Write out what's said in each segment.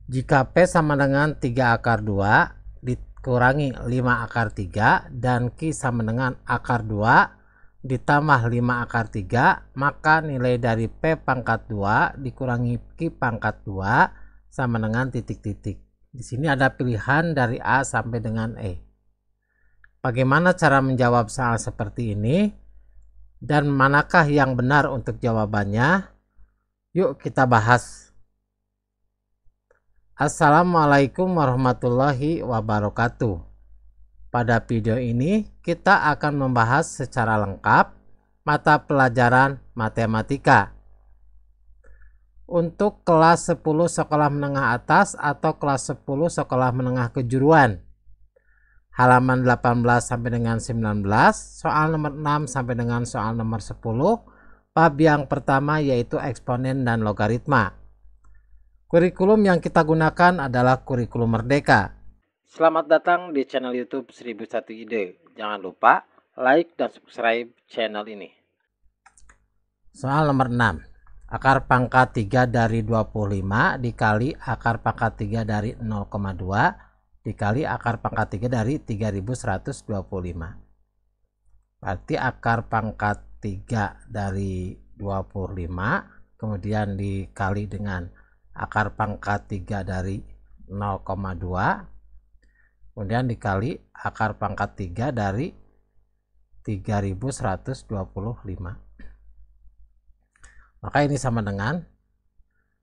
Jika P sama dengan 3 akar 2 dikurangi 5 akar 3 dan Q sama dengan akar 2 ditambah 5 akar 3, maka nilai dari P pangkat 2 dikurangi Q pangkat 2 sama dengan titik-titik. Di sini ada pilihan dari A sampai dengan E. Bagaimana cara menjawab soal seperti ini? Dan manakah yang benar untuk jawabannya? Yuk kita bahas. Assalamualaikum warahmatullahi wabarakatuh. Pada video ini kita akan membahas secara lengkap mata pelajaran matematika untuk kelas 10 sekolah menengah atas atau kelas 10 sekolah menengah kejuruan. Halaman 18 sampai dengan 19, soal nomor 6 sampai dengan soal nomor 10, bab yang pertama yaitu eksponen dan logaritma. Kurikulum yang kita gunakan adalah kurikulum Merdeka. Selamat datang di channel YouTube 1001 Ide. Jangan lupa like dan subscribe channel ini. Soal nomor 6. Akar pangkat 3 dari 25 dikali akar pangkat 3 dari 0,2 dikali akar pangkat 3 dari 3125. Berarti akar pangkat 3 dari 25 kemudian dikali dengan akar pangkat 3 dari 0,2 kemudian dikali akar pangkat 3 dari 3125. Maka ini sama dengan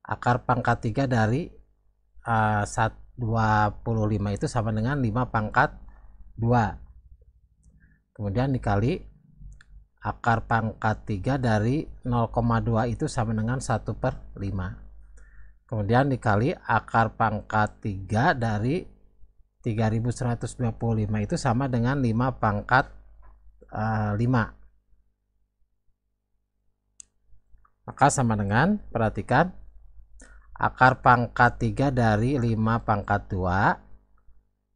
akar pangkat 3 dari 25 itu sama dengan 5 pangkat 2. Kemudian dikali akar pangkat 3 dari 0,2 itu sama dengan 1/5. Kemudian dikali akar pangkat 3 dari 3125 itu sama dengan 5 pangkat 5. Maka sama dengan, perhatikan, akar pangkat 3 dari 5 pangkat 2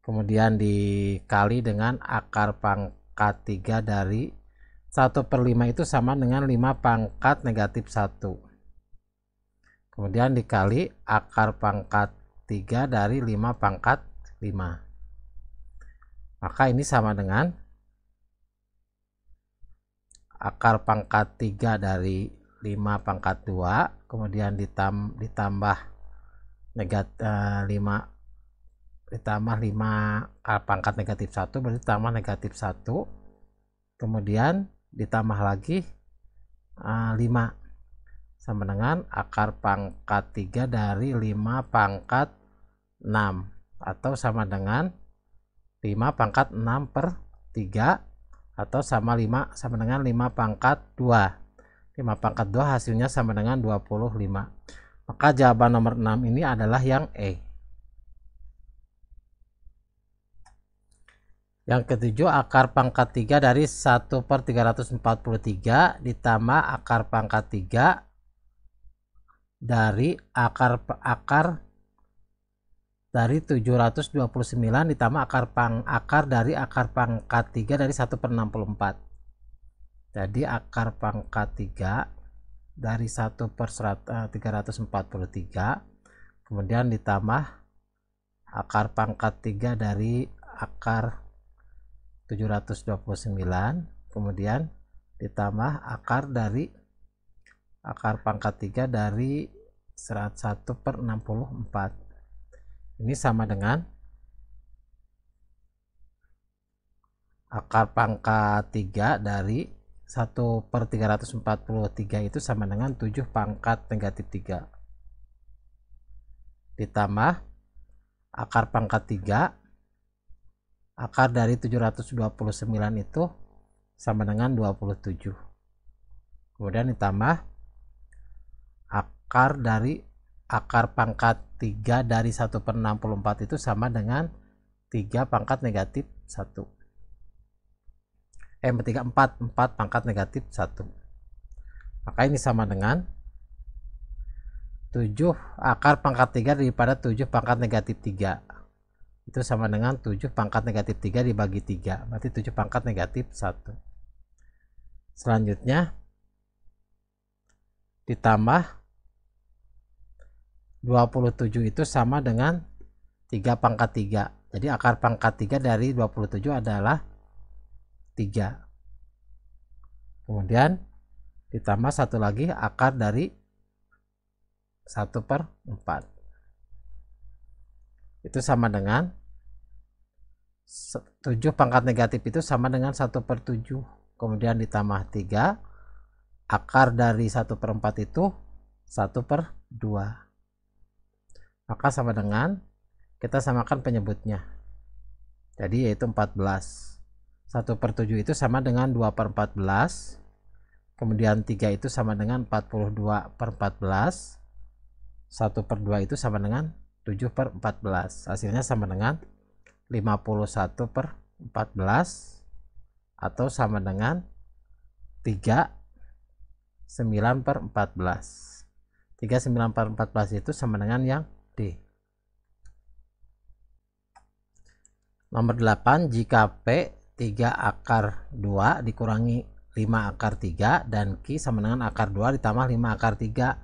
kemudian dikali dengan akar pangkat 3 dari 1/5 itu sama dengan 5 pangkat negatif 1. Kemudian dikali akar pangkat 3 dari 5 pangkat 5. Maka ini sama dengan akar pangkat 3 dari 5 pangkat 2 kemudian ditambah negatif 5 pangkat negatif 1 berarti tambah negatif 1, kemudian ditambah lagi 5 sama dengan akar pangkat 3 dari 5 pangkat 6 atau sama dengan 5 pangkat 6/3 atau sama dengan 5 pangkat 2. 5 pangkat 2 hasilnya sama dengan 25. Maka jawaban nomor 6 ini adalah yang E. Yang ketujuh, akar pangkat 3 dari 1/343 ditambah akar pangkat 3 dari akar dari 729 ditambah akar dari akar pangkat 3 dari 1/64. Jadi akar pangkat 3 dari 1/343 kemudian ditambah akar pangkat 3 dari akar 729 kemudian ditambah akar dari akar pangkat 3 dari 1/64. Ini sama dengan akar pangkat 3 dari 1/343 itu sama dengan 7 pangkat negatif 3 ditambah akar pangkat 3 akar dari 729 itu sama dengan 27. Kemudian ditambah akar dari akar pangkat 3 dari 1/64 itu sama dengan 3 pangkat negatif 1. 4 pangkat negatif 1. Maka ini sama dengan 7 akar pangkat 3 daripada 7 pangkat negatif 3. Itu sama dengan 7 pangkat negatif 3 dibagi 3. Berarti 7 pangkat negatif 1. Selanjutnya ditambah 27 itu sama dengan 3 pangkat 3. Jadi akar pangkat 3 dari 27 adalah 3. Kemudian ditambah satu lagi akar dari 1/4. Itu sama dengan 7 pangkat negatif itu sama dengan 1/7. Kemudian ditambah 3. Akar dari 1/4 itu 1/2. Maka sama dengan, kita samakan penyebutnya. Jadi yaitu 14. 1/7 itu sama dengan 2/14. Kemudian 3 itu sama dengan 42/14. 1/2 itu sama dengan 7/14. Hasilnya sama dengan 51/14 atau sama dengan 39/14. 39/14 itu sama dengan yang D. Nomor 8, jika P 3 akar 2 dikurangi 5 akar 3 dan Q sama dengan akar 2 ditambah 5 akar 3,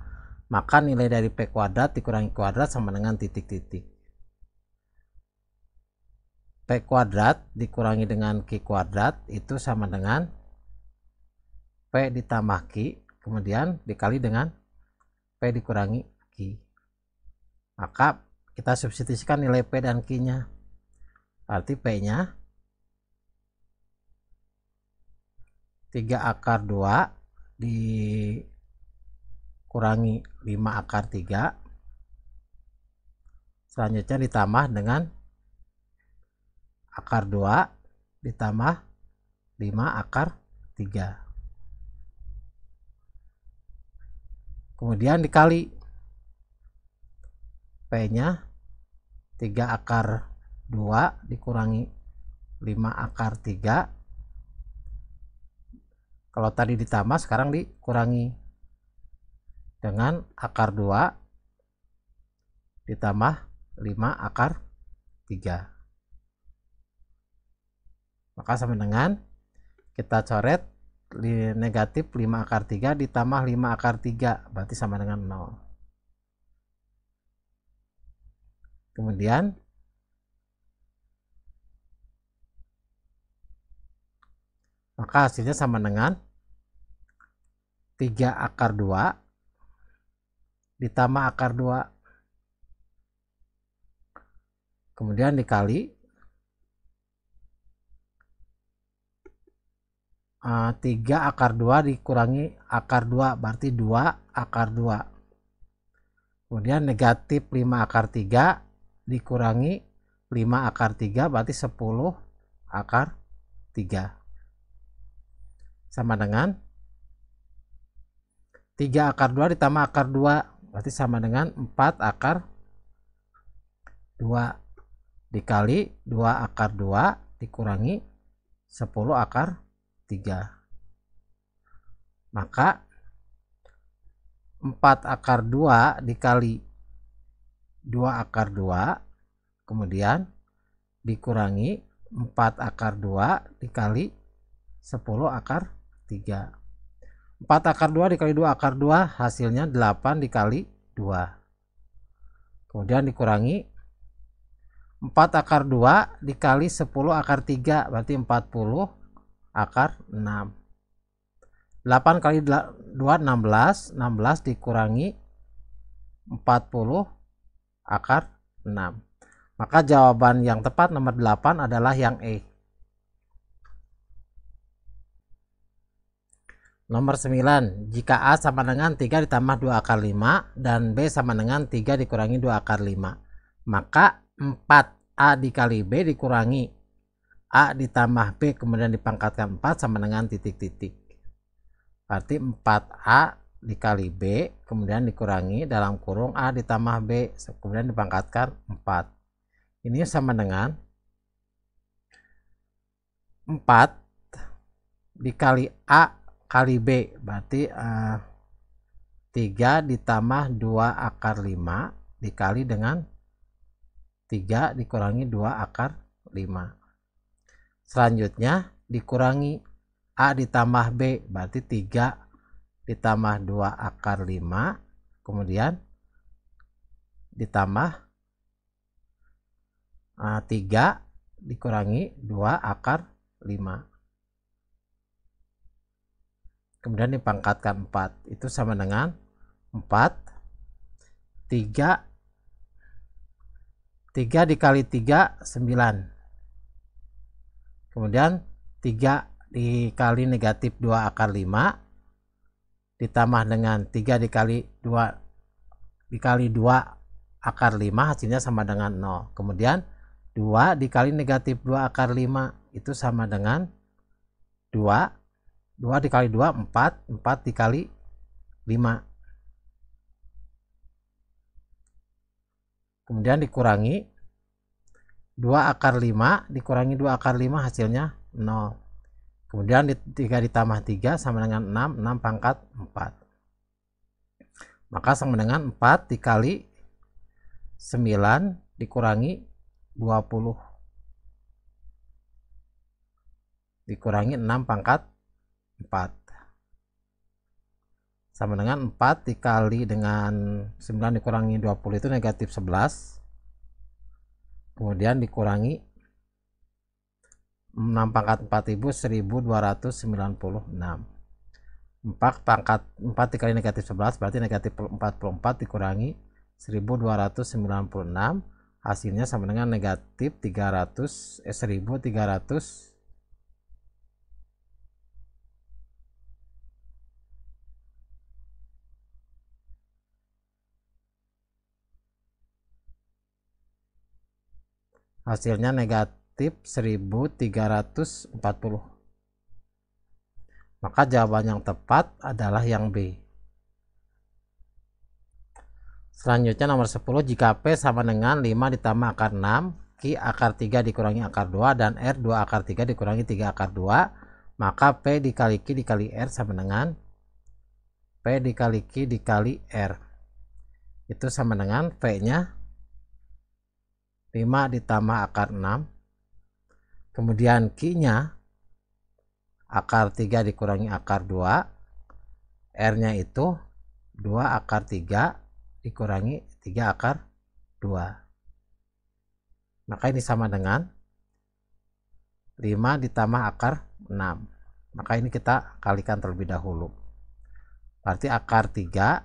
maka nilai dari P kuadrat dikurangi kuadrat sama dengan titik-titik. P kuadrat dikurangi dengan Q kuadrat itu sama dengan P ditambah Q, kemudian dikali dengan P dikurangi Q. Maka kita substitusikan nilai P dan Q-nya. Berarti P-nya 3 akar 2 dikurangi 5 akar 3. Selanjutnya ditambah dengan akar 2 ditambah 5 akar 3. Kemudian dikali P-nya 3 akar 2 dikurangi 5 akar 3. Kalau tadi ditambah, sekarang dikurangi dengan akar 2 ditambah 5 akar 3. Maka sama dengan, kita coret negatif 5 akar 3 ditambah 5 akar 3, berarti sama dengan 0. Kemudian maka hasilnya sama dengan 3 akar 2 ditambah akar 2. Kemudian dikali 3 akar 2 dikurangi akar 2, berarti 2 akar 2. Kemudian negatif 5 akar 3 dikurangi 5 akar 3, berarti 10 akar 3. Sama dengan 3 akar 2 ditambah akar 2, berarti sama dengan 4 akar 2. Dikali 2 akar 2 dikurangi 10 akar 3. Maka 4 akar 2 dikali 2 akar 2 kemudian dikurangi 4 akar 2 dikali 10 akar 3. 4 akar 2 dikali 2 akar 2 hasilnya 8 dikali 2. Kemudian dikurangi 4 akar 2 dikali 10 akar 3, berarti 40 akar 6. 8 kali 2 16, 16 dikurangi 40 akar 6. Maka jawaban yang tepat nomor 8 adalah yang E. Nomor 9, jika A sama dengan 3 ditambah 2 akar 5 dan B sama dengan 3 dikurangi 2 akar 5, maka 4A dikali B dikurangi A ditambah B kemudian dipangkatkan 4 sama dengan titik-titik. Berarti 4A dikali B kemudian dikurangi dalam kurung A ditambah B kemudian dipangkatkan 4. Ini sama dengan 4 dikali A kali B, berarti 3 ditambah 2 akar 5 dikali dengan 3 dikurangi 2 akar 5. Selanjutnya dikurangi A ditambah B, berarti 3 ditambah 2 akar 5 kemudian ditambah 3 dikurangi 2 akar 5. Kemudian dipangkatkan 4. Itu sama dengan 4. 3 dikali 3 9. Kemudian 3 dikali negatif 2 akar 5 ditambah dengan 3 dikali 2 akar 5, hasilnya sama dengan 0. Kemudian 2 dikali negatif 2 akar 5 itu sama dengan 2. 2 dikali 2 4. 4 dikali 5. Kemudian dikurangi 2 akar 5 dikurangi 2 akar 5, hasilnya 0. Kemudian 3 ditambah 3 sama dengan 6. 6 pangkat 4. Maka sama dengan 4 dikali 9 dikurangi 20 dikurangi 6 pangkat 4 sama dengan 4 dikali dengan 9 dikurangi 20 itu negatif 11. Kemudian dikurangi 6 pangkat 4000 1296. 4 pangkat 4 dikali negatif 11 berarti negatif 44 dikurangi 1296, hasilnya sama dengan negatif 1300. Hasilnya negatif 1340. Maka jawaban yang tepat adalah yang B. Selanjutnya nomor 10, jika P sama dengan 5 ditambah akar 6, Q akar 3 dikurangi akar 2, dan R 2 akar 3 dikurangi 3 akar 2, maka P dikali Q dikali R sama dengan P dikali Q dikali R. Itu sama dengan P-nya 5 ditambah akar 6. Kemudian Q-nya akar 3 dikurangi akar 2. R-nya itu 2 akar 3 dikurangi 3 akar 2. Maka ini sama dengan 5 ditambah akar 6. Maka ini kita kalikan terlebih dahulu. Berarti akar 3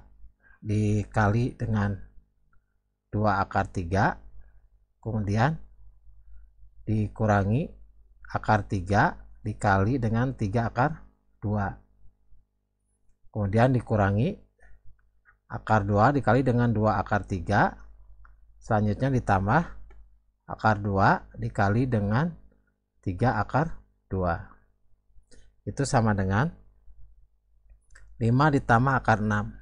dikali dengan 2 akar 3. Kemudian dikurangi akar 3 dikali dengan 3 akar 2. Kemudian dikurangi akar 2 dikali dengan 2 akar 3. Selanjutnya ditambah akar 2 dikali dengan 3 akar 2. Itu sama dengan 5 ditambah akar 6.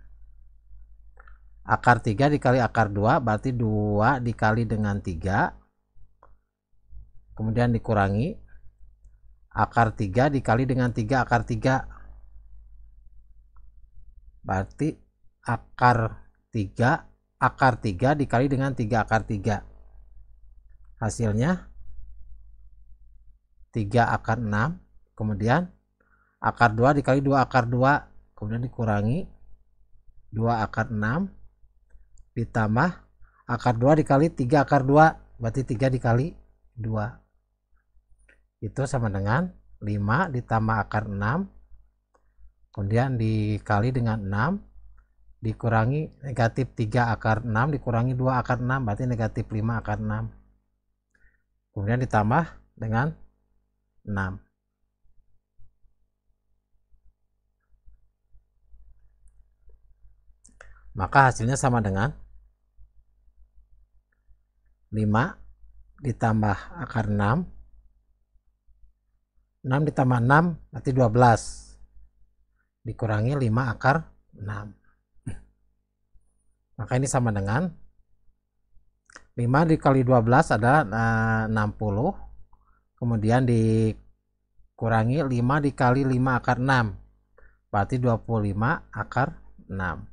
Akar 3 dikali akar 2 berarti 2 dikali dengan 3. Kemudian dikurangi akar 3 dikali dengan 3 akar 3. Berarti akar 3 dikali dengan 3 akar 3. Hasilnya 3 akar 6. Kemudian akar 2 dikali 2 akar 2. Kemudian dikurangi 2 akar 6 ditambah akar 2 dikali 3 akar 2. Berarti 3 dikali 2. Itu sama dengan 5 ditambah akar 6. Kemudian dikali dengan 6. Dikurangi negatif 3 akar 6 dikurangi 2 akar 6. Berarti negatif 5 akar 6. Kemudian ditambah dengan 6. Maka hasilnya sama dengan 5 ditambah akar 6. 6 ditambah 6 berarti 12. Dikurangi 5 akar 6. Maka ini sama dengan 5 dikali 12 adalah 60. Kemudian dikurangi 5 dikali 5 akar 6. Berarti 25 akar 6.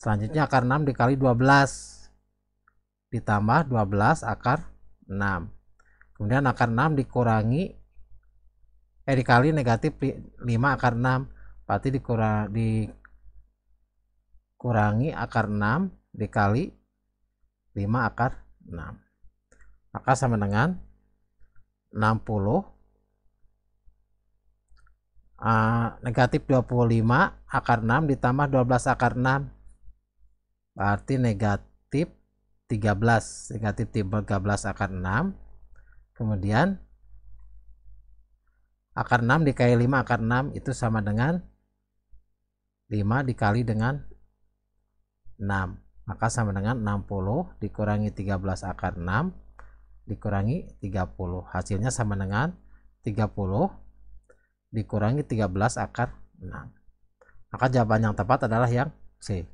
Selanjutnya akar 6 dikali 12. Ditambah 12 akar 6. Kemudian akar 6 dikali negatif 5 akar 6. Berarti dikurangi akar 6 dikali 5 akar 6. Maka sama dengan 60 negatif 25 akar 6 ditambah 12 akar 6. Berarti negatif 13. Negatif 13 akar 6. Kemudian akar 6 dikali 5 akar 6 itu sama dengan 5 dikali dengan 6. Maka sama dengan 60 dikurangi 13 akar 6 dikurangi 30. Hasilnya sama dengan 30 dikurangi 13 akar 6. Maka jawaban yang tepat adalah yang C.